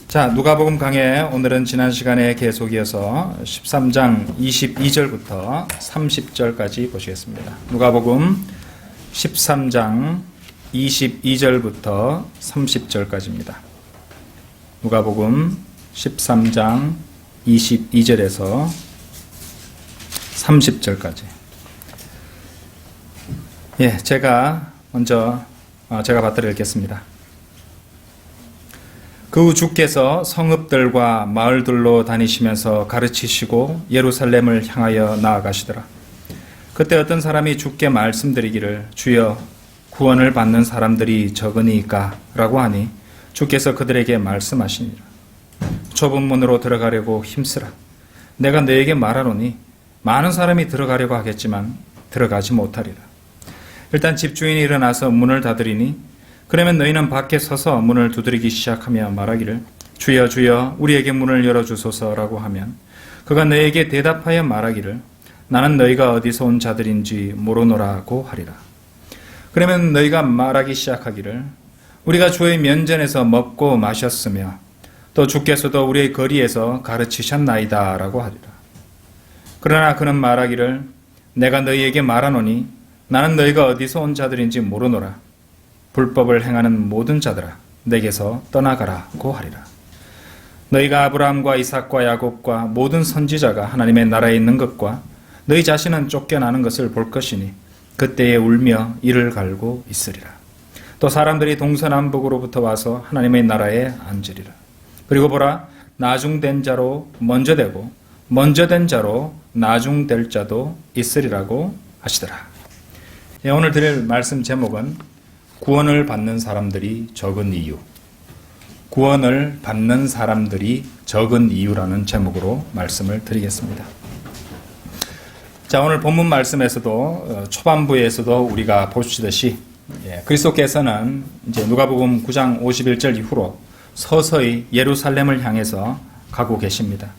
자, 누가복음 강해 오늘은 지난 시간에 계속 이어서 13장 22절부터 30절까지 보시겠습니다. 누가복음 13장 22절부터 30절까지입니다. 누가복음 13장 22절에서 30절까지. 제가 먼저 받들어 읽겠습니다. 그 후 주께서 성읍들과 마을들로 다니시면서 가르치시고 예루살렘을 향하여 나아가시더라. 그때 어떤 사람이 주께 말씀드리기를 주여 구원을 받는 사람들이 적으니까 라고 하니 주께서 그들에게 말씀하시니라. 좁은 문으로 들어가려고 힘쓰라. 내가 너에게 말하노니 많은 사람이 들어가려고 하겠지만 들어가지 못하리라. 일단 집주인이 일어나서 문을 닫으리니 그러면 너희는 밖에 서서 문을 두드리기 시작하며 말하기를 주여 주여 우리에게 문을 열어주소서라고 하면 그가 너에게 대답하여 말하기를 나는 너희가 어디서 온 자들인지 모르노라고 하리라. 그러면 너희가 말하기 시작하기를 우리가 주의 면전에서 먹고 마셨으며 또 주께서도 우리의 거리에서 가르치셨나이다 라고 하리라. 그러나 그는 말하기를 내가 너희에게 말하노니 나는 너희가 어디서 온 자들인지 모르노라. 불법을 행하는 모든 자들아 내게서 떠나가라고 하리라. 너희가 아브라함과 이삭과 야곱과 모든 선지자가 하나님의 나라에 있는 것과 너희 자신은 쫓겨나는 것을 볼 것이니 그때에 울며 이를 갈고 있으리라. 또 사람들이 동서남북으로부터 와서 하나님의 나라에 앉으리라. 그리고 보라 나중된 자로 먼저 되고 먼저 된 자로 나중될 자도 있으리라고 하시더라. 오늘 드릴 말씀 제목은 구원을 받는 사람들이 적은 이유. 구원을 받는 사람들이 적은 이유라는 제목으로 말씀을 드리겠습니다. 자, 오늘 본문 말씀에서도 초반부에서도 우리가 보시듯이 그리스도께서는 이제 누가복음 9장 51절 이후로 서서히 예루살렘을 향해서 가고 계십니다.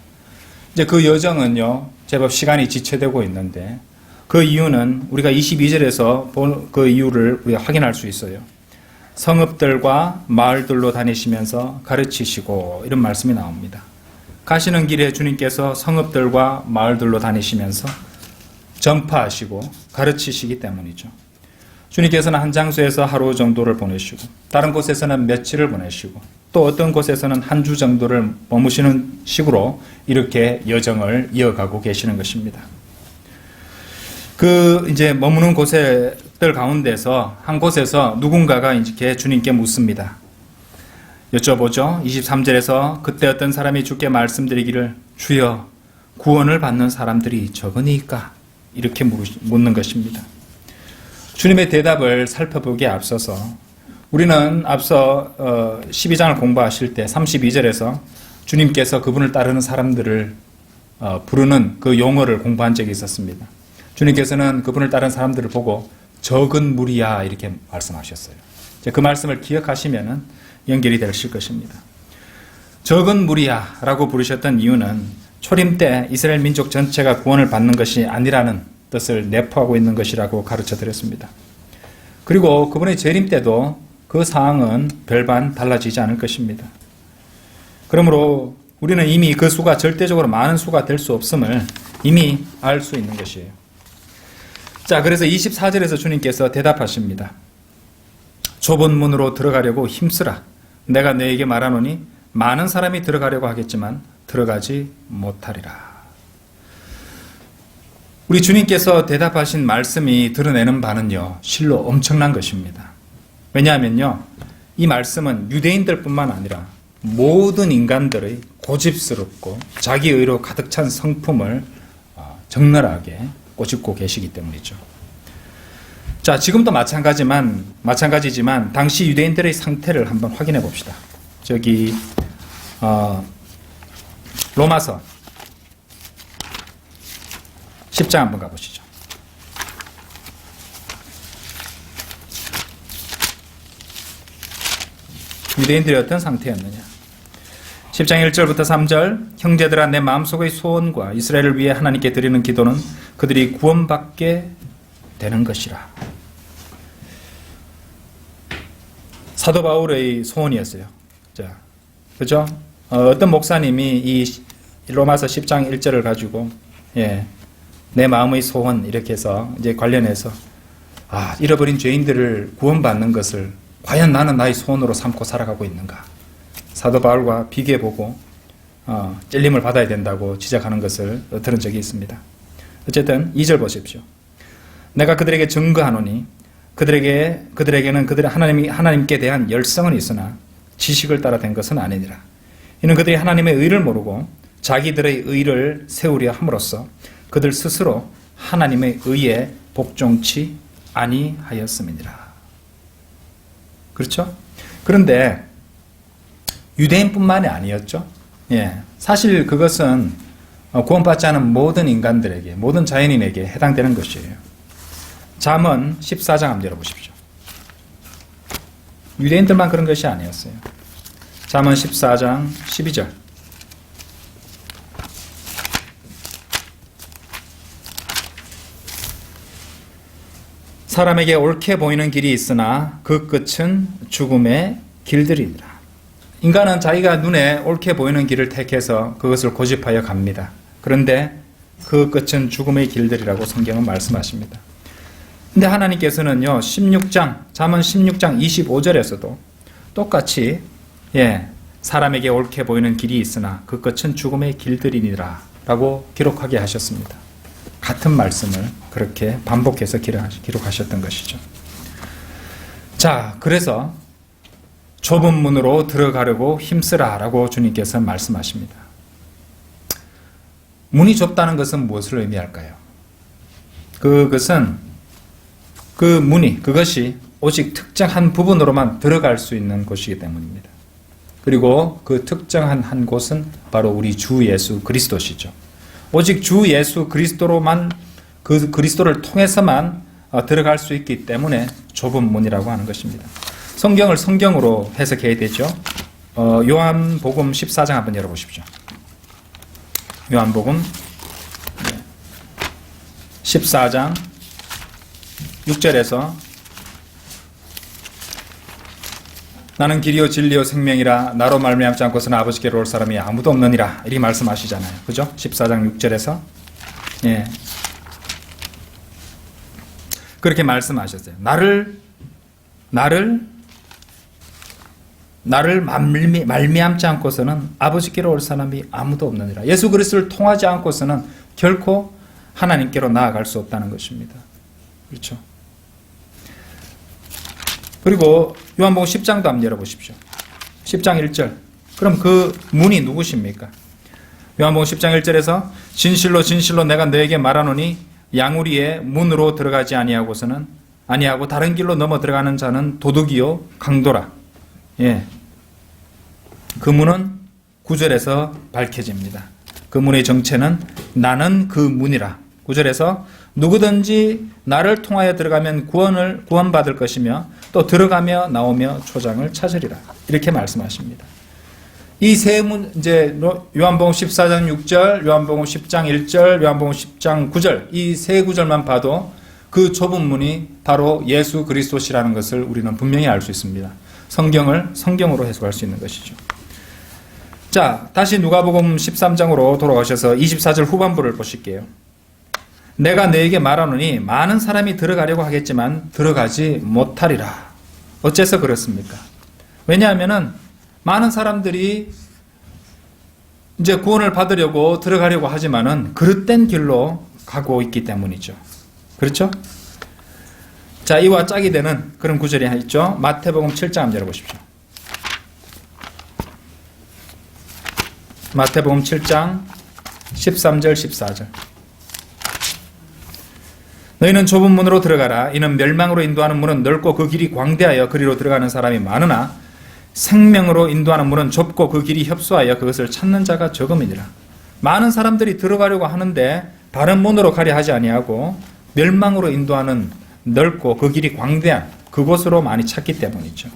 이제 그 여정은요, 제법 시간이 지체되고 있는데 그 이유는 우리가 22절에서 본 그 이유를 우리가 확인할 수 있어요. 성읍들과 마을들로 다니시면서 가르치시고 이런 말씀이 나옵니다. 가시는 길에 주님께서 성읍들과 마을들로 다니시면서 전파하시고 가르치시기 때문이죠. 주님께서는 한 장소에서 하루 정도를 보내시고 다른 곳에서는 며칠을 보내시고 또 어떤 곳에서는 한 주 정도를 머무시는 식으로 이렇게 여정을 이어가고 계시는 것입니다. 이제 머무는 곳들 가운데서 한 곳에서 누군가가 이렇게 주님께 묻습니다. 여쭤보죠. 23절에서 그때 어떤 사람이 주께 말씀드리기를 주여 구원을 받는 사람들이 적으니까 이렇게 묻는 것입니다. 주님의 대답을 살펴보기에 앞서서 우리는 앞서 12장을 공부하실 때 32절에서 주님께서 그분을 따르는 사람들을 부르는 그 용어를 공부한 적이 있었습니다. 주님께서는 그분을 따르는 사람들을 보고 적은 무리야 이렇게 말씀하셨어요. 그 말씀을 기억하시면 연결이 되실 것입니다. 적은 무리야 라고 부르셨던 이유는 초림 때 이스라엘 민족 전체가 구원을 받는 것이 아니라는 뜻을 내포하고 있는 것이라고 가르쳐 드렸습니다. 그리고 그분의 재림 때도 그 상황은 별반 달라지지 않을 것입니다. 그러므로 우리는 이미 그 수가 절대적으로 많은 수가 될 수 없음을 이미 알 수 있는 것이에요. 자, 그래서 24절에서 주님께서 대답하십니다. 좁은 문으로 들어가려고 힘쓰라. 내가 너에게 말하노니 많은 사람이 들어가려고 하겠지만 들어가지 못하리라. 우리 주님께서 대답하신 말씀이 드러내는 바는요, 실로 엄청난 것입니다. 왜냐하면요, 이 말씀은 유대인들뿐만 아니라 모든 인간들의 고집스럽고 자기의로 가득 찬 성품을 적나라하게 꼬집고 계시기 때문이죠. 자, 지금도 마찬가지지만 당시 유대인들의 상태를 한번 확인해 봅시다. 로마서 10장 한번 가보시죠. 유대인들이 어떤 상태였느냐. 10장 1절부터 3절 형제들아 내 마음속의 소원과 이스라엘을 위해 하나님께 드리는 기도는 그들이 구원받게 되는 것이라. 사도 바울의 소원이었어요. 자, 그죠? 어떤 목사님이 이 로마서 10장 1절을 가지고 내 마음의 소원 이렇게 해서 이제 관련해서 잃어버린 죄인들을 구원받는 것을 과연 나는 나의 소원으로 삼고 살아가고 있는가? 사도 바울과 비교해보고 찔림을 받아야 된다고 지적하는 것을 들은 적이 있습니다. 어쨌든 2절 보십시오. 내가 그들에게 증거하노니 그들에게는 하나님께 대한 열성은 있으나 지식을 따라 된 것은 아니니라. 이는 그들이 하나님의 의를 모르고 자기들의 의를 세우려 함으로써 그들 스스로 하나님의 의에 복종치 아니하였음이니라. 그렇죠? 그런데 유대인뿐만이 아니었죠. 사실 그것은 구원받지 않은 모든 인간들에게, 모든 자연인에게 해당되는 것이에요. 잠언 14장 한번 열어보십시오. 유대인들만 그런 것이 아니었어요. 잠언 14장 12절. 사람에게 옳게 보이는 길이 있으나 그 끝은 죽음의 길들이니라. 인간은 자기가 눈에 옳게 보이는 길을 택해서 그것을 고집하여 갑니다. 그런데 그 끝은 죽음의 길들이라고 성경은 말씀하십니다. 근데 하나님께서는요, 잠언 16장 25절에서도 똑같이 사람에게 옳게 보이는 길이 있으나 그 끝은 죽음의 길들이니라 라고 기록하게 하셨습니다. 같은 말씀을 그렇게 반복해서 기록하셨던 것이죠. 자, 그래서 좁은 문으로 들어가려고 힘쓰라 라고 주님께서 말씀하십니다. 문이 좁다는 것은 무엇을 의미할까요? 그것이 오직 특정한 부분으로만 들어갈 수 있는 곳이기 때문입니다. 그리고 그 특정한 한 곳은 바로 우리 주 예수 그리스도시죠. 오직 주 예수 그리스도로만, 그 그리스도를 통해서만 들어갈 수 있기 때문에 좁은 문이라고 하는 것입니다. 성경을 성경으로 해석해야 되죠. 요한복음 14장 한번 열어보십시오. 요한복음 14장 6절에서 나는 길이요 진리요 생명이라 나로 말미암지 않고서는 아버지께로 올 사람이 아무도 없느니라 이렇게 말씀하시잖아요. 그죠? 14장 6절에서 그렇게 말씀하셨어요. 나를 말미암지 않고서는 아버지께로 올 사람이 아무도 없느니라. 예수 그리스도를 통하지 않고서는 결코 하나님께로 나아갈 수 없다는 것입니다. 그렇죠? 그리고 요한복음 10장도 한번 열어보십시오. 10장 1절. 그럼 그 문이 누구십니까? 요한복음 10장 1절에서 진실로 진실로 내가 너에게 말하노니 양우리의 문으로 들어가지 아니하고 다른 길로 넘어 들어가는 자는 도둑이요 강도라. 그 문은 9절에서 밝혀집니다. 그 문의 정체는 나는 그 문이라. 9절에서 누구든지 나를 통하여 들어가면 구원받을 것이며 또 들어가며 나오며 초장을 찾으리라. 이렇게 말씀하십니다. 이 세 문, 이제 요한복음 14장 6절, 요한복음 10장 1절, 요한복음 10장 9절, 이 세 구절만 봐도 그 좁은 문이 바로 예수 그리스도시라는 것을 우리는 분명히 알 수 있습니다. 성경을 성경으로 해석할 수 있는 것이죠. 자, 다시 누가복음 13장으로 돌아가셔서 24절 후반부를 보실게요. 내가 너에게 말하노니 많은 사람이 들어가려고 하겠지만 들어가지 못하리라. 어째서 그렇습니까? 왜냐하면은 많은 사람들이 이제 구원을 받으려고 들어가려고 하지만은 그릇된 길로 가고 있기 때문이죠. 그렇죠? 자, 이와 짝이 되는 그런 구절이 있죠. 마태복음 7장 한번 열어보십시오. 마태복음 7장 13절 14절. 너희는 좁은 문으로 들어가라. 이는 멸망으로 인도하는 문은 넓고 그 길이 광대하여 그리로 들어가는 사람이 많으나 생명으로 인도하는 문은 좁고 그 길이 협소하여 그것을 찾는 자가 적음이니라. 많은 사람들이 들어가려고 하는데 다른 문으로 가려 하지 아니하고 멸망으로 인도하는 넓고 그 길이 광대한 그곳으로 많이 찾기 때문이죠.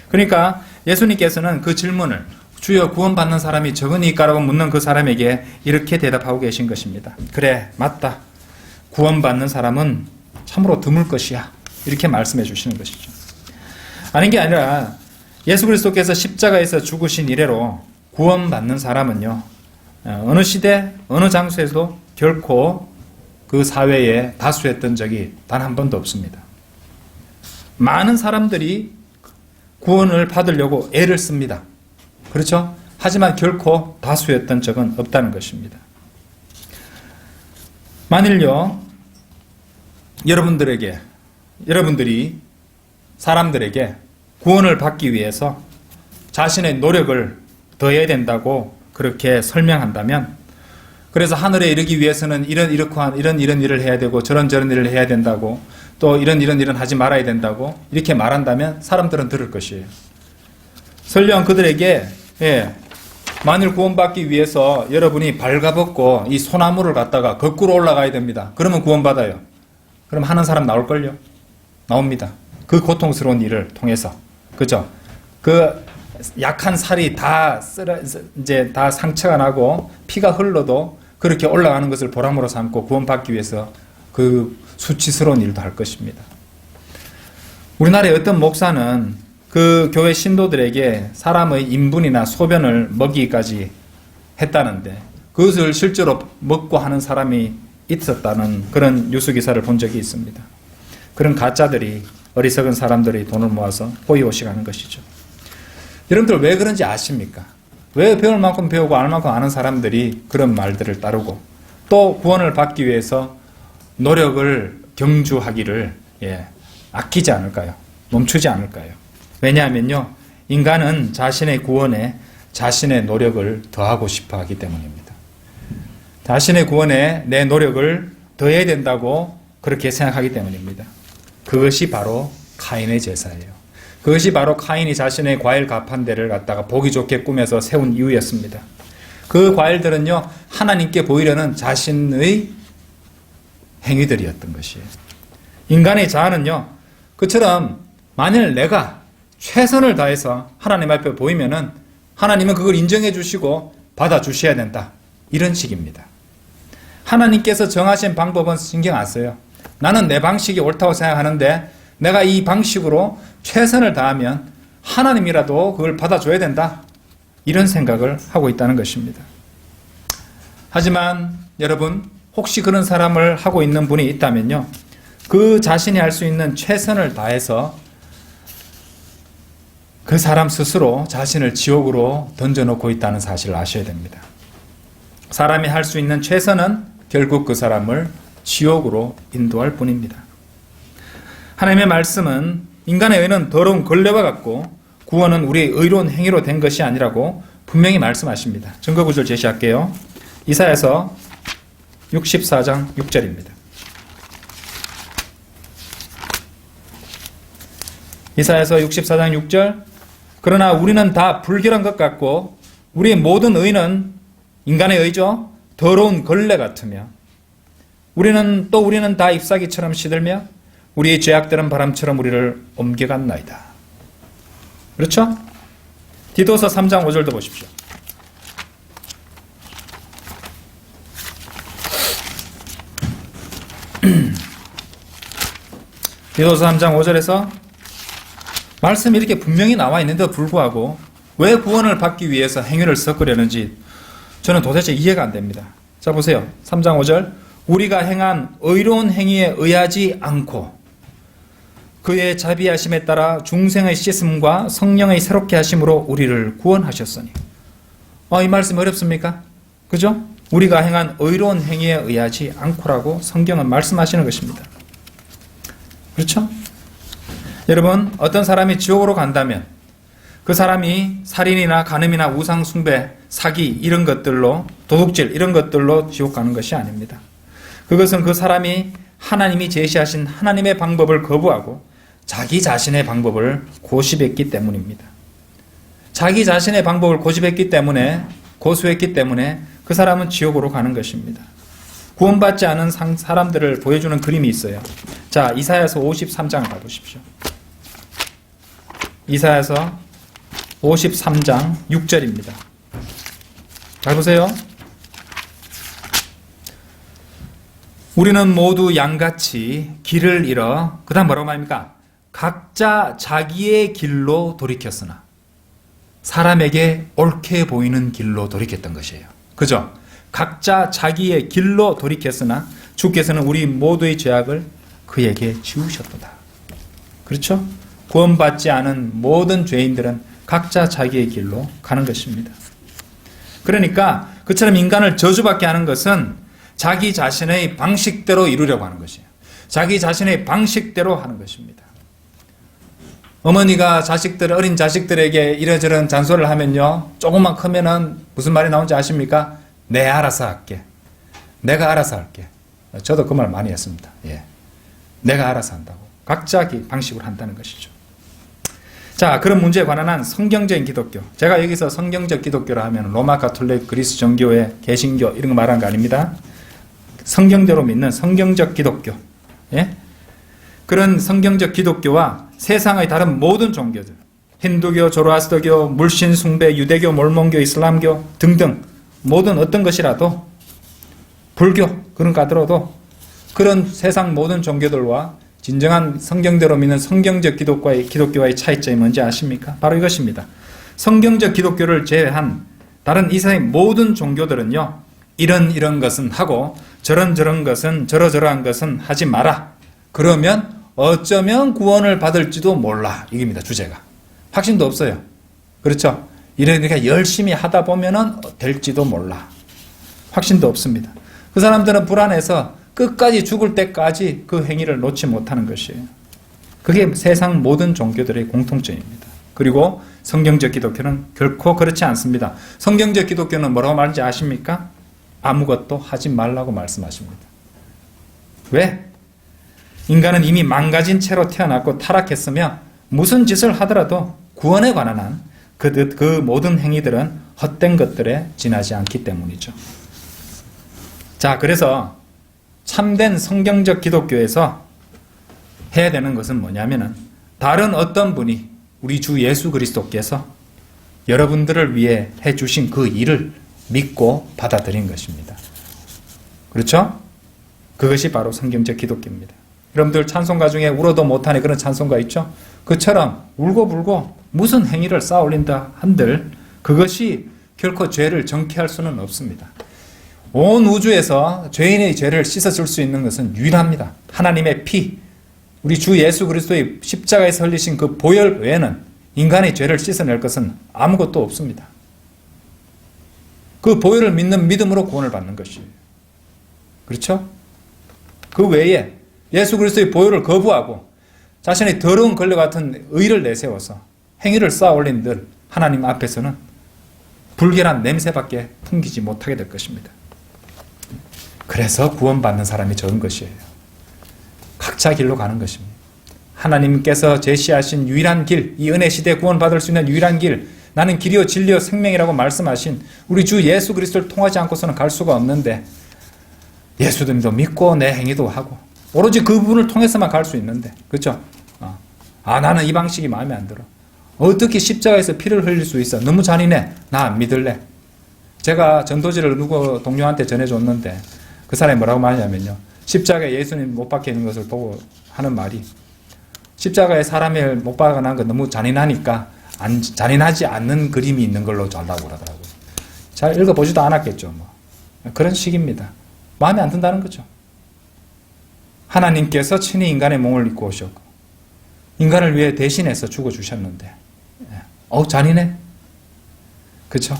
그러니까 예수님께서는 그 질문을 주여 구원받는 사람이 적으니까라고 묻는 그 사람에게 이렇게 대답하고 계신 것입니다. 그래, 맞다. 구원받는 사람은 참으로 드물 것이야. 이렇게 말씀해 주시는 것이죠. 아닌 게 아니라 예수 그리스도께서 십자가에서 죽으신 이래로 구원받는 사람은요, 어느 시대, 어느 장소에서도 결코 그 사회에 다수했던 적이 단 한 번도 없습니다. 많은 사람들이 구원을 받으려고 애를 씁니다. 그렇죠? 하지만 결코 다수였던 적은 없다는 것입니다. 만일요, 여러분들이 사람들에게 구원을 받기 위해서 자신의 노력을 더해야 된다고 그렇게 설명한다면, 그래서 하늘에 이르기 위해서는 이런 일을 해야 되고 저런 일을 해야 된다고, 또 이런 일은 하지 말아야 된다고 이렇게 말한다면 사람들은 들을 것이에요. 설령 그들에게 만일 구원받기 위해서 여러분이 발가벗고 이 소나무를 갖다가 거꾸로 올라가야 됩니다. 그러면 구원받아요. 그럼 하는 사람 나올걸요? 나옵니다. 그 고통스러운 일을 통해서. 그죠? 그 약한 살이 다 상처가 나고 피가 흘러도 그렇게 올라가는 것을 보람으로 삼고 구원받기 위해서 그 수치스러운 일도 할 것입니다. 우리나라의 어떤 목사는 그 교회 신도들에게 사람의 인분이나 소변을 먹이기까지 했다는데, 그것을 실제로 먹고 하는 사람이 있었다는 그런 뉴스 기사를 본 적이 있습니다. 그런 가짜들이, 어리석은 사람들이 돈을 모아서 호의호식하는 것이죠. 여러분들 왜 그런지 아십니까? 왜 배울 만큼 배우고 알 만큼 아는 사람들이 그런 말들을 따르고 또 구원을 받기 위해서 노력을 경주하기를 아끼지 않을까요? 멈추지 않을까요? 왜냐하면요, 인간은 자신의 구원에 자신의 노력을 더하고 싶어 하기 때문입니다. 자신의 구원에 내 노력을 더해야 된다고 그렇게 생각하기 때문입니다. 그것이 바로 카인의 제사예요. 그것이 바로 카인이 자신의 과일 가판대를 갖다가 보기 좋게 꾸며서 세운 이유였습니다. 그 과일들은요, 하나님께 보이려는 자신의 행위들이었던 것이에요. 인간의 자아는요, 그처럼 만일 내가 최선을 다해서 하나님 앞에 보이면은 하나님은 그걸 인정해 주시고 받아 주셔야 된다, 이런 식입니다. 하나님께서 정하신 방법은 신경 안 써요. 나는 내 방식이 옳다고 생각하는데 내가 이 방식으로 최선을 다하면 하나님이라도 그걸 받아줘야 된다, 이런 생각을 하고 있다는 것입니다. 하지만 여러분, 혹시 그런 사람을 하고 있는 분이 있다면요, 그 자신이 할 수 있는 최선을 다해서 그 사람 스스로 자신을 지옥으로 던져놓고 있다는 사실을 아셔야 됩니다. 사람이 할 수 있는 최선은 결국 그 사람을 지옥으로 인도할 뿐입니다. 하나님의 말씀은 인간의 의는 더러운 걸레와 같고 구원은 우리의 의로운 행위로 된 것이 아니라고 분명히 말씀하십니다. 증거구절 제시할게요. 이사야서 64장 6절입니다. 이사야서 64장 6절, 그러나 우리는 다 불결한 것 같고 우리의 모든 의는, 인간의 의죠, 더러운 걸레 같으며 우리는 다 잎사귀처럼 시들며 우리의 죄악들은 바람처럼 우리를 옮겨갔나이다. 그렇죠? 디도서 3장 5절도 보십시오. 디도서 3장 5절에서 말씀이 이렇게 분명히 나와 있는데도 불구하고 왜 구원을 받기 위해서 행위를 섞으려는지 저는 도대체 이해가 안 됩니다. 자, 보세요. 3장 5절, 우리가 행한 의로운 행위에 의하지 않고 그의 자비하심에 따라 중생의 씻음과 성령의 새롭게 하심으로 우리를 구원하셨으니. 이 말씀 어렵습니까? 그죠? 우리가 행한 의로운 행위에 의하지 않고라고 성경은 말씀하시는 것입니다. 그렇죠? 여러분, 어떤 사람이 지옥으로 간다면 그 사람이 살인이나 간음이나 우상숭배, 사기 이런 것들로, 도둑질 이런 것들로 지옥 가는 것이 아닙니다. 그것은 그 사람이 하나님이 제시하신 하나님의 방법을 거부하고 자기 자신의 방법을 고집했기 때문입니다. 자기 자신의 방법을 고집했기 때문에, 고수했기 때문에 그 사람은 지옥으로 가는 것입니다. 구원받지 않은 사람들을 보여주는 그림이 있어요. 자, 이사야서 53장을 봐보십시오. 이사야서 53장 6절입니다. 잘 보세요. 우리는 모두 양같이 길을 잃어, 그 다음 뭐라고 말합니까? 각자 자기의 길로 돌이켰으나. 사람에게 옳게 보이는 길로 돌이켰던 것이에요. 그죠? 각자 자기의 길로 돌이켰으나 주께서는 우리 모두의 죄악을 그에게 지우셨도다. 그렇죠? 구원받지 않은 모든 죄인들은 각자 자기의 길로 가는 것입니다. 그러니까 그처럼 인간을 저주받게 하는 것은 자기 자신의 방식대로 이루려고 하는 것이에요. 자기 자신의 방식대로 하는 것입니다. 어머니가 어린 자식들에게 이러저런 잔소리를 하면요, 조금만 크면은 무슨 말이 나오는지 아십니까? 내 알아서 할게. 내가 알아서 할게. 저도 그 말 많이 했습니다. 예. 내가 알아서 한다고. 각자 방식으로 한다는 것이죠. 자, 그런 문제에 관한 한 성경적인 기독교. 제가 여기서 성경적 기독교라 하면 로마 가톨릭, 그리스 정교회, 개신교 이런 거 말하는 거 아닙니다. 성경대로 믿는 성경적 기독교. 예? 그런 성경적 기독교와 세상의 다른 모든 종교들, 힌두교, 조로아스터교, 물신 숭배, 유대교, 몰몬교, 이슬람교 등등 모든 어떤 것이라도, 불교 그런가 하더라도 그런 세상 모든 종교들과 진정한 성경대로 믿는 성경적 기독교와의 차이점이 뭔지 아십니까? 바로 이것입니다. 성경적 기독교를 제외한 다른 이 세상의 모든 종교들은요, 이런 것은 하고 저런 것은 저러저러한 것은 하지 마라. 그러면 어쩌면 구원을 받을지도 몰라. 이겁니다. 주제가. 확신도 없어요. 그렇죠? 이러니까 열심히 하다 보면은 될지도 몰라. 확신도 없습니다. 그 사람들은 불안해서 끝까지 죽을 때까지 그 행위를 놓지 못하는 것이에요. 그게 세상 모든 종교들의 공통점입니다. 그리고 성경적 기독교는 결코 그렇지 않습니다. 성경적 기독교는 뭐라고 말하는지 아십니까? 아무것도 하지 말라고 말씀하십니다. 왜? 인간은 이미 망가진 채로 태어났고 타락했으며 무슨 짓을 하더라도 구원에 관한 한 그 모든 행위들은 헛된 것들에 지나지 않기 때문이죠. 자, 그래서 참된 성경적 기독교에서 해야 되는 것은 뭐냐면은 다른 어떤 분이 우리 주 예수 그리스도께서 여러분들을 위해 해주신 그 일을 믿고 받아들인 것입니다. 그렇죠? 그것이 바로 성경적 기독교입니다. 여러분들 찬송가 중에 울어도 못하는 그런 찬송가 있죠? 그처럼 울고불고 무슨 행위를 쌓아 올린다 한들 그것이 결코 죄를 정케할 수는 없습니다. 온 우주에서 죄인의 죄를 씻어줄 수 있는 것은 유일합니다. 하나님의 피, 우리 주 예수 그리스도의 십자가에서 흘리신 그 보혈 외에는 인간의 죄를 씻어낼 것은 아무것도 없습니다. 그 보혈을 믿는 믿음으로 구원을 받는 것이에요. 그렇죠? 그 외에 예수 그리스도의 보혈을 거부하고 자신의 더러운 걸레 같은 의를 내세워서 행위를 쌓아 올린들 하나님 앞에서는 불결한 냄새밖에 풍기지 못하게 될 것입니다. 그래서 구원받는 사람이 적은 것이에요. 각자 길로 가는 것입니다. 하나님께서 제시하신 유일한 길, 이 은혜 시대에 구원받을 수 있는 유일한 길, 나는 길이요 진리요 생명이라고 말씀하신 우리 주 예수 그리스도를 통하지 않고서는 갈 수가 없는데 예수님도 믿고 내 행위도 하고 오로지 그분을 통해서만 갈 수 있는데, 그렇죠? 나는 이 방식이 마음에 안 들어. 어떻게 십자가에서 피를 흘릴 수 있어? 너무 잔인해. 나 안 믿을래. 제가 전도지를 누구 동료한테 전해줬는데 그 사람이 뭐라고 말하냐면요, 십자가에 예수님 못 박혀 있는 것을 보고 하는 말이, 십자가에 사람이 못 박아난 거 너무 잔인하니까 잔인하지 않는 그림이 있는 걸로 잘라고 그러더라고요. 잘 읽어보지도 않았겠죠. 뭐. 그런 식입니다. 마음에 안 든다는 거죠. 하나님께서 친히 인간의 몸을 입고 오셨고 인간을 위해 대신해서 죽어주셨는데 잔인해? 그렇죠?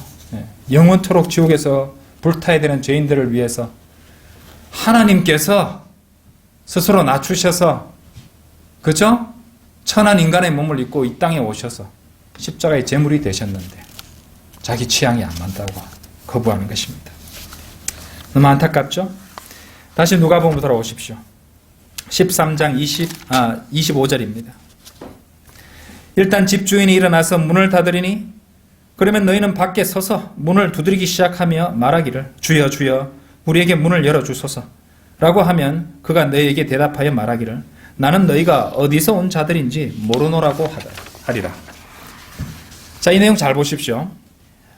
영원토록 지옥에서 불타야 되는 죄인들을 위해서 하나님께서 스스로 낮추셔서, 그렇죠? 천한 인간의 몸을 입고 이 땅에 오셔서 십자가의 제물이 되셨는데 자기 취향이 안 맞다고 거부하는 것입니다. 너무 안타깝죠? 다시 누가복음으로 돌아오십시오. 13장 25절입니다. 일단 집주인이 일어나서 문을 닫으리니 그러면 너희는 밖에 서서 문을 두드리기 시작하며 말하기를 주여 주여 우리에게 문을 열어주소서 라고 하면 그가 너희에게 대답하여 말하기를 나는 너희가 어디서 온 자들인지 모르노라고 하리라. 자, 이 내용 잘 보십시오.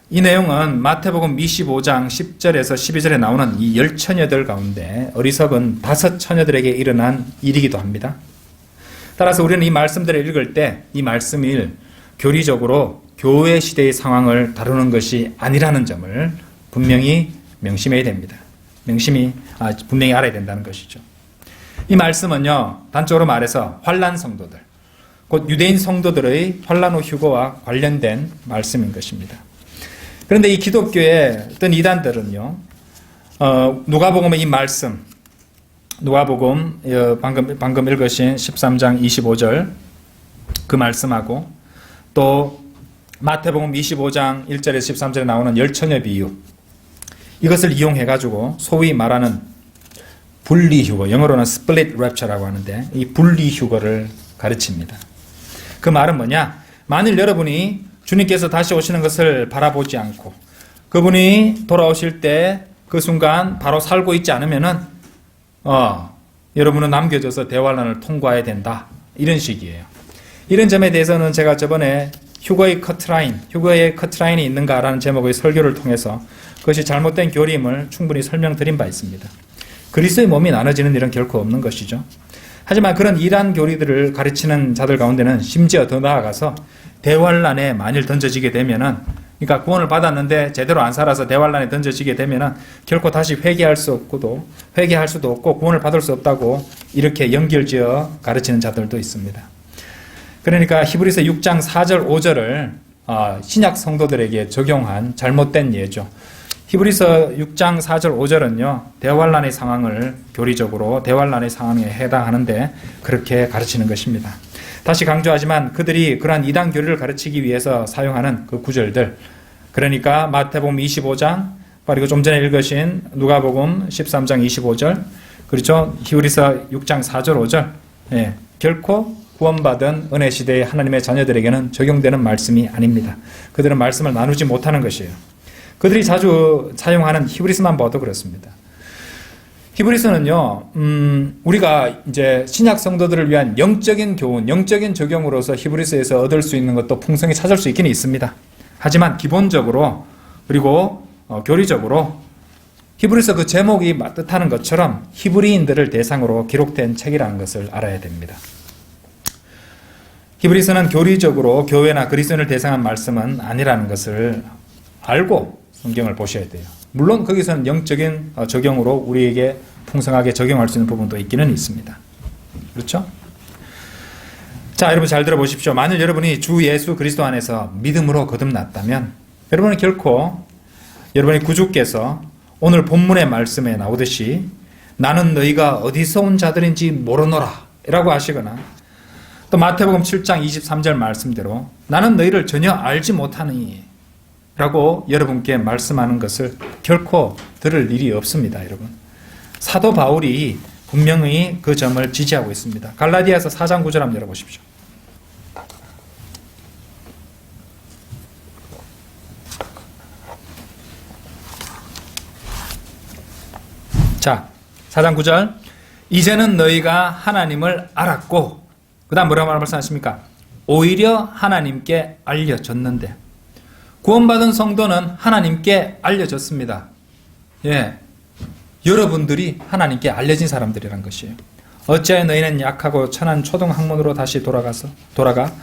이 내용은 마태복음 25장 10절에서 12절에 나오는 이 10처녀들 가운데 어리석은 5처녀들에게 일어난 일이기도 합니다. 따라서 우리는 이 말씀들을 읽을 때 이 말씀을 교리적으로 교회 시대의 상황을 다루는 것이 아니라는 점을 분명히 명심해야 됩니다. 분명히 알아야 된다는 것이죠. 이 말씀은요, 단적으로 말해서 환난 성도들, 곧 유대인 성도들의 환난 후 휴거와 관련된 말씀인 것입니다. 그런데 이 기독교의 어떤 이단들은요, 누가복음의 이 말씀, 누가복음 방금 읽으신 13장 25절 그 말씀하고 또 마태복음 25장 1절에서 13절에 나오는 열처녀 비유, 이것을 이용해가지고 소위 말하는 분리휴거, 영어로는 split rapture라고 하는데 이 분리휴거를 가르칩니다. 그 말은 뭐냐? 만일 여러분이 주님께서 다시 오시는 것을 바라보지 않고 그분이 돌아오실 때 그 순간 바로 살고 있지 않으면은 여러분은 남겨져서 대환란을 통과해야 된다. 이런 식이에요. 이런 점에 대해서는 제가 저번에 휴거의 커트라인이 있는가라는 제목의 설교를 통해서 그것이 잘못된 교림을 충분히 설명드린 바 있습니다. 그리스도의 몸이 나눠지는 일은 결코 없는 것이죠. 하지만 그런 이단 교리들을 가르치는 자들 가운데는 심지어 더 나아가서 대환란에 만일 던져지게 되면은, 그러니까 구원을 받았는데 제대로 안 살아서 대환란에 던져지게 되면은 결코 다시 회개할 수도 없고 구원을 받을 수 없다고 이렇게 연결지어 가르치는 자들도 있습니다. 그러니까 히브리서 6장 4절 5절을 신약 성도들에게 적용한 잘못된 예죠. 히브리서 6장 4절 5절은요, 대환란의 상황을 교리적으로 대환란의 상황에 해당하는데 그렇게 가르치는 것입니다. 다시 강조하지만 그들이 그러한 이단 교리를 가르치기 위해서 사용하는 그 구절들, 그러니까 마태복음 25장, 그리고 좀 전에 읽으신 누가복음 13장 25절, 그렇죠? 히브리서 6장 4절 5절, 결코 구원받은 은혜 시대의 하나님의 자녀들에게는 적용되는 말씀이 아닙니다. 그들은 말씀을 나누지 못하는 것이에요. 그들이 자주 사용하는 히브리서만 봐도 그렇습니다. 히브리서는요, 우리가 이제 신약 성도들을 위한 영적인 교훈, 영적인 적용으로서 히브리서에서 얻을 수 있는 것도 풍성히 찾을 수 있기는 있습니다. 하지만 기본적으로 그리고 교리적으로 히브리서 그 제목이 뜻하는 것처럼 히브리인들을 대상으로 기록된 책이라는 것을 알아야 됩니다. 히브리서는 교리적으로 교회나 그리스도인을 대상한 말씀은 아니라는 것을 알고 성경을 보셔야 돼요. 물론 거기서는 영적인 적용으로 우리에게 풍성하게 적용할 수 있는 부분도 있기는 있습니다. 그렇죠? 자, 여러분 잘 들어보십시오. 만일 여러분이 주 예수 그리스도 안에서 믿음으로 거듭났다면 여러분은 결코 여러분의 구주께서 오늘 본문의 말씀에 나오듯이 나는 너희가 어디서 온 자들인지 모르노라 라고 하시거나 또 마태복음 7장 23절 말씀대로 나는 너희를 전혀 알지 못하니 라고 여러분께 말씀하는 것을 결코 들을 일이 없습니다. 여러분, 사도 바울이 분명히 그 점을 지지하고 있습니다. 갈라디아서 4장 9절 한번 열어보십시오. 자, 4장 9절, 이제는 너희가 하나님을 알았고, 그 다음 뭐라고 말씀하십니까? 오히려 하나님께 알려졌는데. 구원받은 성도는 하나님께 알려졌습니다. 여러분들이 하나님께 알려진 사람들이란 것이에요. 어찌하여 너희는 약하고 천한 초등학문으로 다시 돌아가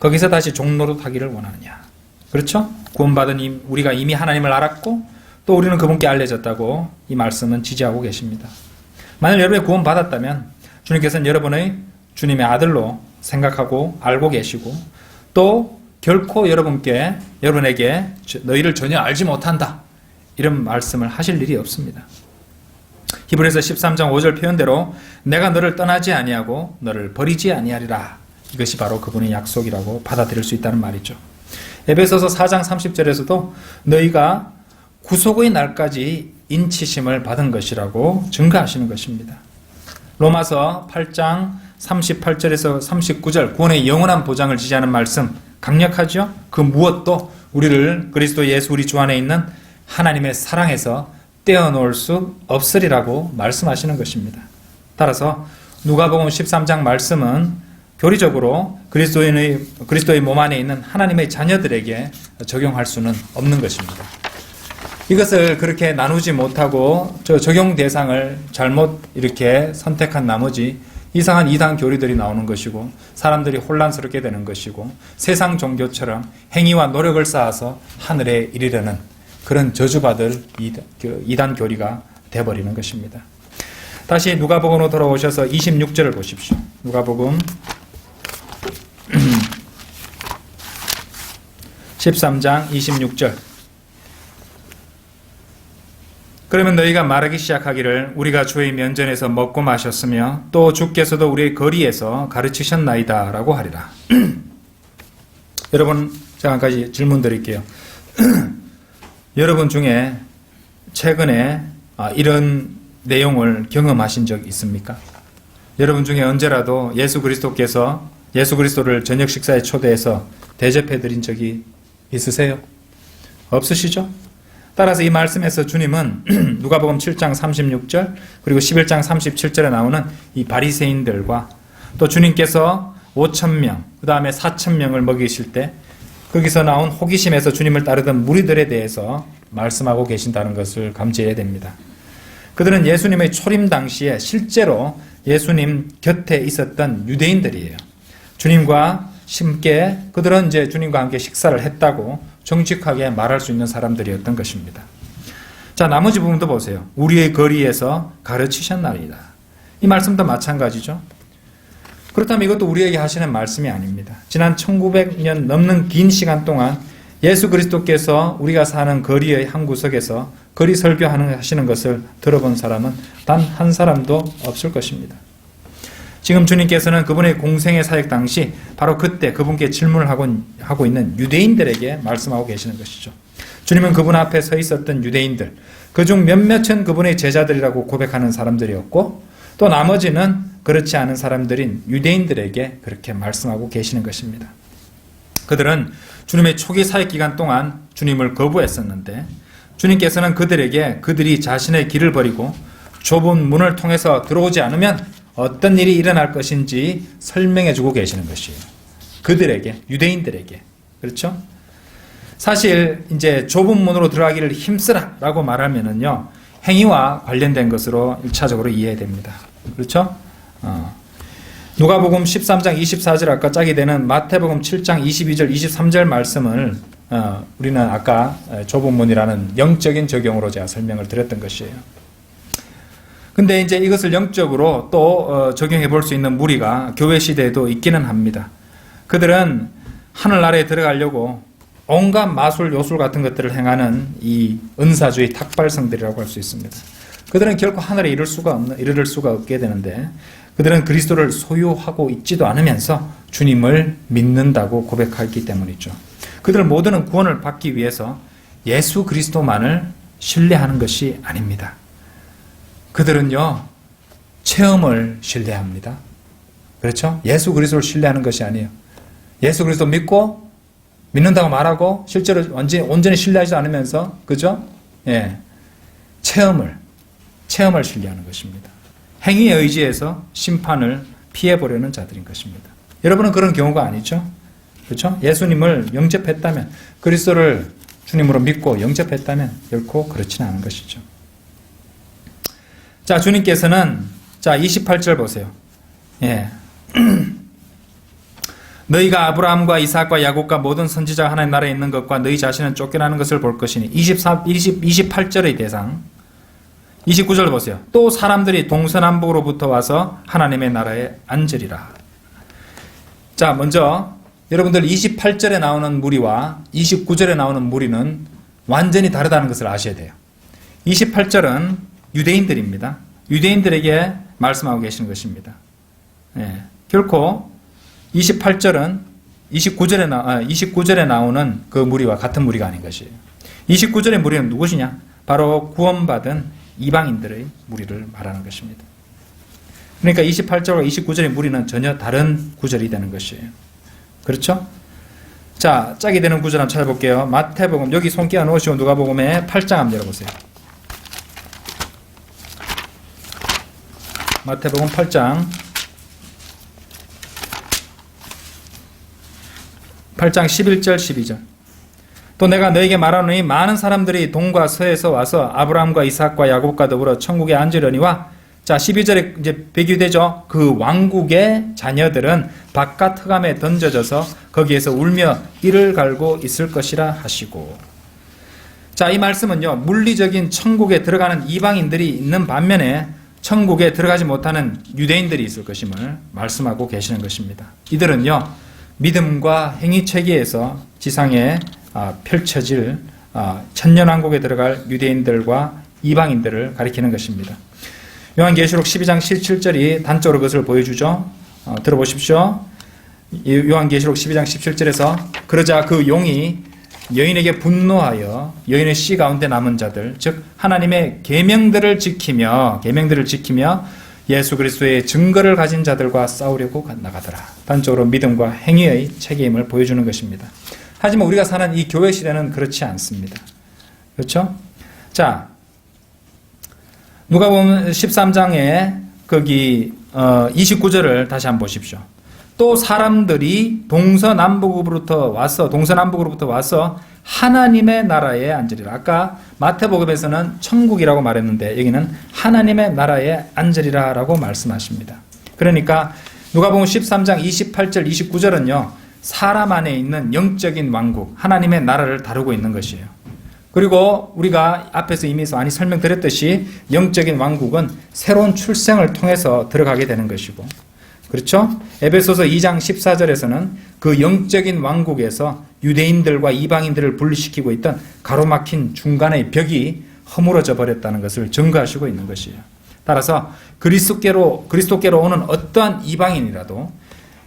거기서 다시 종노릇하기를 원하느냐. 그렇죠? 구원받은 우리가 이미 하나님을 알았고 또 우리는 그분께 알려졌다고 이 말씀은 지지하고 계십니다. 만약 여러분이 구원받았다면 주님께서는 여러분의 주님의 아들로 생각하고 알고 계시고 또 결코 여러분에게 너희를 전혀 알지 못한다 이런 말씀을 하실 일이 없습니다. 히브리서 13장 5절 표현대로 내가 너를 떠나지 아니하고 너를 버리지 아니하리라, 이것이 바로 그분의 약속이라고 받아들일 수 있다는 말이죠. 에베소서 4장 30절에서도 너희가 구속의 날까지 인치심을 받은 것이라고 증거하시는 것입니다. 로마서 8장 38절에서 39절 구원의 영원한 보장을 지지하는 말씀 강력하죠? 그 무엇도 우리를 그리스도 예수 우리 주 안에 있는 하나님의 사랑에서 떼어놓을 수 없으리라고 말씀하시는 것입니다. 따라서 누가복음 13장 말씀은 교리적으로 그리스도의 몸 안에 있는 하나님의 자녀들에게 적용할 수는 없는 것입니다. 이것을 그렇게 나누지 못하고 적용 대상을 잘못 이렇게 선택한 나머지 이상한 이단 교리들이 나오는 것이고 사람들이 혼란스럽게 되는 것이고 세상 종교처럼 행위와 노력을 쌓아서 하늘에 이르려는 그런 저주받을 이단 교리가 되어버리는 것입니다. 다시 누가복음으로 돌아오셔서 26절을 보십시오. 누가복음 13장 26절. 그러면 너희가 말하기 시작하기를 우리가 주의 면전에서 먹고 마셨으며 또 주께서도 우리의 거리에서 가르치셨나이다 라고 하리라. 여러분, 제가 한 가지 질문 드릴게요. 여러분 중에 최근에 이런 내용을 경험하신 적 있습니까? 여러분 중에 언제라도 예수 그리스도를 저녁 식사에 초대해서 대접해 드린 적이 있으세요? 없으시죠? 따라서 이 말씀에서 주님은 누가복음 7장 36절 그리고 11장 37절에 나오는 이 바리새인들과 또 주님께서 5,000명 그 다음에 4,000명을 먹이실 때 거기서 나온 호기심에서 주님을 따르던 무리들에 대해서 말씀하고 계신다는 것을 감지해야 됩니다. 그들은 예수님의 초림 당시에 실제로 예수님 곁에 있었던 유대인들이에요. 주님과 함께 그들은 이제 주님과 함께 식사를 했다고 정직하게 말할 수 있는 사람들이었던 것입니다. 자, 나머지 부분도 보세요. 우리의 거리에서 가르치셨나이다. 이 말씀도 마찬가지죠. 그렇다면 이것도 우리에게 하시는 말씀이 아닙니다. 지난 1900년 넘는 긴 시간 동안 예수 그리스도께서 우리가 사는 거리의 한 구석에서 거리 설교하시는 것을 들어본 사람은 단 한 사람도 없을 것입니다. 지금 주님께서는 그분의 공생의 사역 당시 바로 그때 그분께 질문을 하고 있는 유대인들에게 말씀하고 계시는 것이죠. 주님은 그분 앞에 서 있었던 유대인들, 그중 몇몇은 그분의 제자들이라고 고백하는 사람들이었고 또 나머지는 그렇지 않은 사람들인 유대인들에게 그렇게 말씀하고 계시는 것입니다. 그들은 주님의 초기 사역 기간 동안 주님을 거부했었는데 주님께서는 그들에게 그들이 자신의 길을 버리고 좁은 문을 통해서 들어오지 않으면 어떤 일이 일어날 것인지 설명해 주고 계시는 것이에요. 그들에게, 유대인들에게. 그렇죠? 사실 이제 좁은 문으로 들어가기를 힘쓰라라고 말하면은요, 행위와 관련된 것으로 1차적으로 이해해야 됩니다. 그렇죠? 누가복음 13장 24절 아까 짝이 되는 마태복음 7장 22절 23절 말씀을 우리는 아까 좁은 문이라는 영적인 적용으로 제가 설명을 드렸던 것이에요. 근데 이제 이것을 영적으로 또 적용해 볼 수 있는 무리가 교회 시대에도 있기는 합니다. 그들은 하늘나라에 들어가려고 온갖 마술, 요술 같은 것들을 행하는 이 은사주의 탁발성들이라고 할 수 있습니다. 그들은 결코 하늘에 이를 수가 없게 되는데 그들은 그리스도를 소유하고 있지도 않으면서 주님을 믿는다고 고백하기 때문이죠. 그들 모두는 구원을 받기 위해서 예수 그리스도만을 신뢰하는 것이 아닙니다. 그들은요, 체험을 신뢰합니다. 그렇죠? 예수 그리스도를 신뢰하는 것이 아니에요. 예수 그리스도 믿는다고 말하고 실제로 온전히 신뢰하지 않으면서, 그죠? 예. 체험을 신뢰하는 것입니다. 행위에 의지해서 심판을 피해보려는 자들인 것입니다. 여러분은 그런 경우가 아니죠? 그렇죠? 예수님을 영접했다면, 그리스도를 주님으로 믿고 영접했다면 결코 그렇지는 않은 것이죠. 자, 주님께서는, 자, 28절 보세요. 예. 너희가 아브라함과 이삭과 야곱과 모든 선지자 하나님 나라에 있는 것과 너희 자신은 쫓겨나는 것을 볼 것이니 28절의 대상 29절 보세요. 또 사람들이 동서남북으로부터 와서 하나님의 나라에 앉으리라. 자, 먼저 여러분들 28절에 나오는 무리와 29절에 나오는 무리는 완전히 다르다는 것을 아셔야 돼요. 28절은 유대인들입니다. 유대인들에게 말씀하고 계시는 것입니다. 예, 결코 28절은 29절에 나오는 그 무리와 같은 무리가 아닌 것이에요. 29절의 무리는 누구시냐? 바로 구원받은 이방인들의 무리를 말하는 것입니다. 그러니까 28절과 29절의 무리는 전혀 다른 구절이 되는 것이에요. 그렇죠? 자, 짝이 되는 구절 한번 찾아볼게요. 마태복음, 여기 손 끼워 놓으시고 누가복음에 8장 한번 열어보세요. 마태복음 8장 11절 12절. 또 내가 너에게 말하노니 많은 사람들이 동과 서에서 와서 아브라함과 이삭과 야곱과 더불어 천국에 앉으려니와 자, 12절에 이제 비교되죠. 그 왕국의 자녀들은 바깥 흑암에 던져져서 거기에서 울며 이를 갈고 있을 것이라 하시고. 자, 이 말씀은요, 물리적인 천국에 들어가는 이방인들이 있는 반면에 천국에 들어가지 못하는 유대인들이 있을 것임을 말씀하고 계시는 것입니다. 이들은요, 믿음과 행위 체계에서 지상에 펼쳐질 천년왕국에 들어갈 유대인들과 이방인들을 가리키는 것입니다. 요한계시록 12장 17절이 단적으로 그것을 보여주죠. 들어보십시오. 요한계시록 12장 17절에서 그러자 그 용이 여인에게 분노하여 여인의 씨 가운데 남은 자들, 즉 하나님의 계명들을 지키며 예수 그리스도의 증거를 가진 자들과 싸우려고 나가더라. 단적으로 믿음과 행위의 책임을 보여주는 것입니다. 하지만 우리가 사는 이 교회 시대는 그렇지 않습니다. 그렇죠? 자, 누가복음 13장에 거기 29절을 다시 한번 보십시오. 또 사람들이 동서남북으로부터 와서 하나님의 나라에 앉으리라. 아까 마태복음에서는 천국이라고 말했는데 여기는 하나님의 나라에 앉으리라 라고 말씀하십니다. 그러니까 누가복음 13장 28절 29절은요, 사람 안에 있는 영적인 왕국, 하나님의 나라를 다루고 있는 것이에요. 그리고 우리가 앞에서 이미 많이 설명드렸듯이 영적인 왕국은 새로운 출생을 통해서 들어가게 되는 것이고, 그렇죠? 에베소서 2장 14절에서는 그 영적인 왕국에서 유대인들과 이방인들을 분리시키고 있던 가로막힌 중간의 벽이 허물어져 버렸다는 것을 증거하시고 있는 것이에요. 따라서 그리스도께로 오는 어떠한 이방인이라도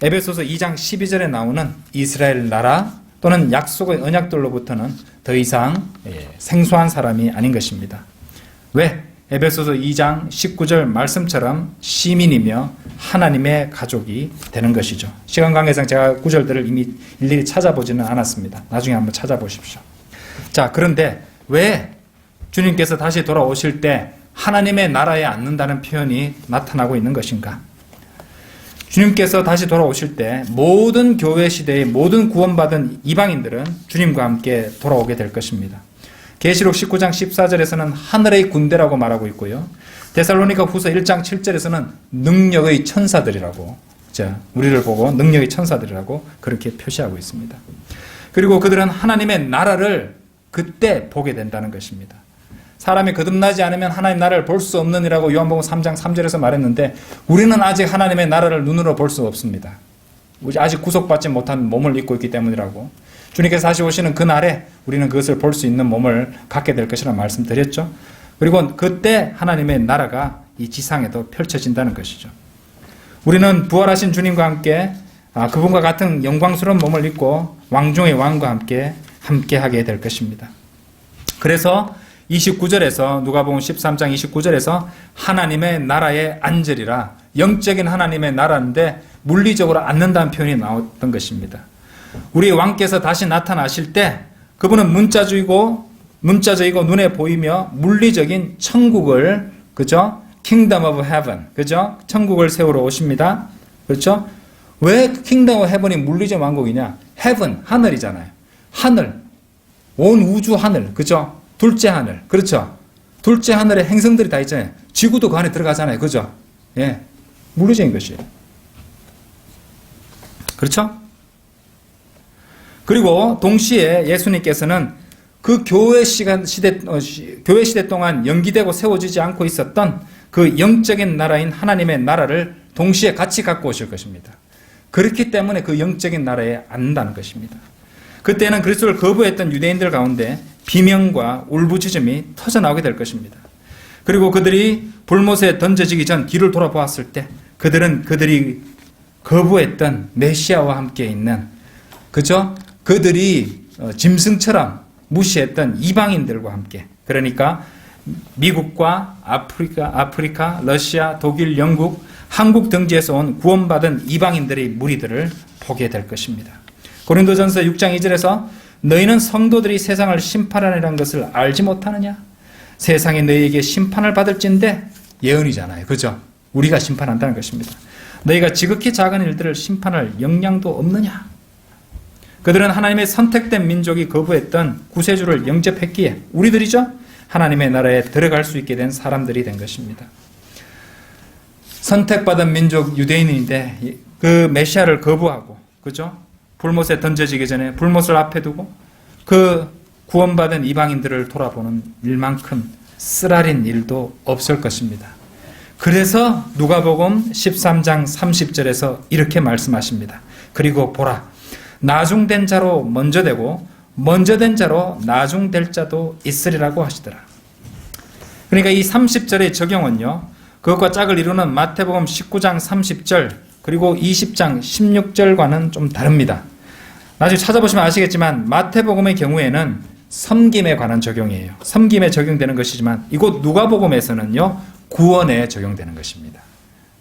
에베소서 2장 12절에 나오는 이스라엘 나라 또는 약속의 언약들로부터는 더 이상 생소한 사람이 아닌 것입니다. 왜? 에베소서 2장 19절 말씀처럼 시민이며 하나님의 가족이 되는 것이죠. 시간 관계상 제가 구절들을 이미 일일이 찾아보지는 않았습니다. 나중에 한번 찾아보십시오. 자, 그런데 왜 주님께서 다시 돌아오실 때 하나님의 나라에 앉는다는 표현이 나타나고 있는 것인가? 주님께서 다시 돌아오실 때 모든 교회 시대의 모든 구원받은 이방인들은 주님과 함께 돌아오게 될 것입니다. 계시록 19장 14절에서는 하늘의 군대라고 말하고 있고요. 데살로니가 후서 1장 7절에서는 능력의 천사들이라고, 우리를 보고 능력의 천사들이라고 그렇게 표시하고 있습니다. 그리고 그들은 하나님의 나라를 그때 보게 된다는 것입니다. 사람이 거듭나지 않으면 하나님 나라를 볼 수 없느니라고 요한복음 3장 3절에서 말했는데 우리는 아직 하나님의 나라를 눈으로 볼 수 없습니다. 아직 구속받지 못한 몸을 입고 있기 때문이라고. 주님께서 다시 오시는 그날에 우리는 그것을 볼 수 있는 몸을 갖게 될 것이라 말씀드렸죠. 그리고 그때 하나님의 나라가 이 지상에도 펼쳐진다는 것이죠. 우리는 부활하신 주님과 함께 그분과 같은 영광스러운 몸을 입고 왕중의 왕과 함께 하게 될 것입니다. 그래서 29절에서 누가복음 13장 29절에서 하나님의 나라에 앉으리라, 영적인 하나님의 나라인데 물리적으로 앉는다는 표현이 나왔던 것입니다. 우리 왕께서 다시 나타나실 때 그분은 문자적이고 눈에 보이며 물리적인 천국을, 그죠? Kingdom of Heaven, 그죠? 천국을 세우러 오십니다. 그렇죠? 왜 Kingdom of Heaven이 물리적 왕국이냐? Heaven, 하늘이잖아요. 하늘, 온 우주 하늘, 그죠? 둘째 하늘, 그렇죠? 둘째 하늘에 행성들이 다 있잖아요. 지구도 그 안에 들어가잖아요. 그죠? 예. 물리적인 것이에요. 그렇죠? 그리고 동시에 예수님께서는 그 교회 시대 동안 연기되고 세워지지 않고 있었던 그 영적인 나라인 하나님의 나라를 동시에 같이 갖고 오실 것입니다. 그렇기 때문에 그 영적인 나라에 앉는다는 것입니다. 그때는 그리스도를 거부했던 유대인들 가운데 비명과 울부짖음이 터져나오게 될 것입니다. 그리고 그들이 불못에 던져지기 전 뒤를 돌아보았을 때 그들이 거부했던 메시아와 함께 있는, 그죠? 그들이 짐승처럼 무시했던 이방인들과 함께, 그러니까 미국과 아프리카, 러시아, 독일, 영국, 한국 등지에서 온 구원받은 이방인들의 무리들을 보게 될 것입니다. 고린도전서 6장 2절에서 너희는 성도들이 세상을 심판하리라는 것을 알지 못하느냐? 세상이 너희에게 심판을 받을진데, 예언이잖아요. 그죠? 우리가 심판한다는 것입니다. 너희가 지극히 작은 일들을 심판할 역량도 없느냐? 그들은 하나님의 선택된 민족이 거부했던 구세주를 영접했기에 우리들이죠? 하나님의 나라에 들어갈 수 있게 된 사람들이 된 것입니다. 선택받은 민족 유대인인데 그 메시아를 거부하고, 그죠? 불못에 던져지기 전에 불못을 앞에 두고 그 구원받은 이방인들을 돌아보는 일만큼 쓰라린 일도 없을 것입니다. 그래서 누가복음 13장 30절에서 이렇게 말씀하십니다. 그리고 보라, 나중된 자로 먼저 되고 먼저 된 자로 나중될 자도 있으리라고 하시더라. 그러니까 이 30절의 적용은요, 그것과 짝을 이루는 마태복음 19장 30절 그리고 20장 16절과는 좀 다릅니다. 나중에 찾아보시면 아시겠지만 마태복음의 경우에는 섬김에 관한 적용이에요. 섬김에 적용되는 것이지만 이곳 누가복음에서는요, 구원에 적용되는 것입니다.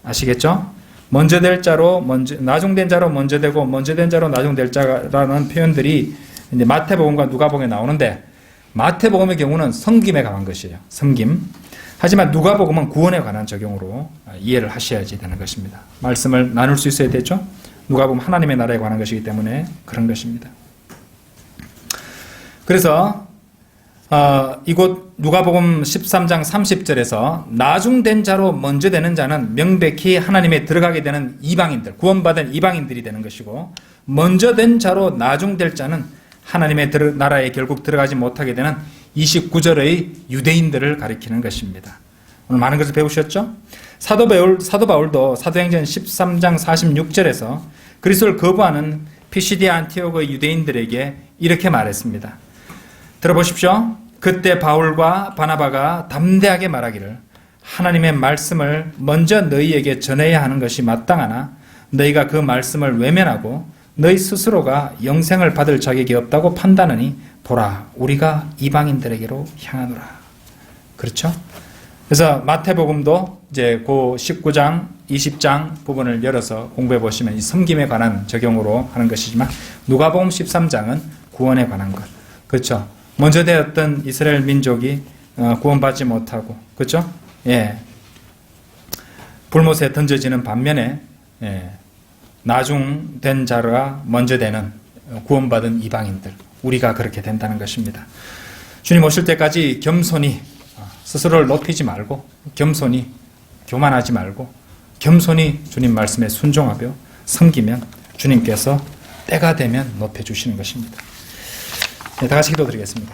아시겠죠? 먼저 될 자로 나중된 자로 먼저 되고 먼저 된 자로 나중될 자라는 표현들이 이제 마태복음과 누가복음에 나오는데, 마태복음의 경우는 섬김에 관한 것이에요. 섬김. 하지만 누가복음은 구원에 관한 적용으로 이해를 하셔야지 되는 것입니다. 말씀을 나눌 수 있어야 되죠. 누가복음 하나님의 나라에 관한 것이기 때문에 그런 것입니다. 그래서 이곳 누가복음 13장 30절에서 나중된 자로 먼저 되는 자는 명백히 하나님에 들어가게 되는 이방인들, 구원받은 이방인들이 되는 것이고, 먼저 된 자로 나중될 자는 하나님의 나라에 결국 들어가지 못하게 되는 29절의 유대인들을 가리키는 것입니다. 오늘 많은 것을 배우셨죠? 사도 바울도 사도행전 13장 46절에서 그리스도를 거부하는 피시디아 안티오크의 유대인들에게 이렇게 말했습니다. 들어보십시오. 그때 바울과 바나바가 담대하게 말하기를, 하나님의 말씀을 먼저 너희에게 전해야 하는 것이 마땅하나 너희가 그 말씀을 외면하고 너희 스스로가 영생을 받을 자격이 없다고 판단하니 보라, 우리가 이방인들에게로 향하노라. 그렇죠? 그래서 마태복음도 이제 그 19장, 20장 부분을 열어서 공부해 보시면 이 섬김에 관한 적용으로 하는 것이지만, 누가복음 13장은 구원에 관한 것. 그렇죠? 먼저 되었던 이스라엘 민족이 구원받지 못하고, 그렇죠? 예. 불못에 던져지는 반면에, 예. 나중된 자가 먼저 되는 구원받은 이방인들, 우리가 그렇게 된다는 것입니다. 주님 오실 때까지 겸손히 스스로를 높이지 말고, 겸손히 교만하지 말고, 겸손히 주님 말씀에 순종하며 섬기면 주님께서 때가 되면 높여주시는 것입니다. 네, 다 같이 기도드리겠습니다.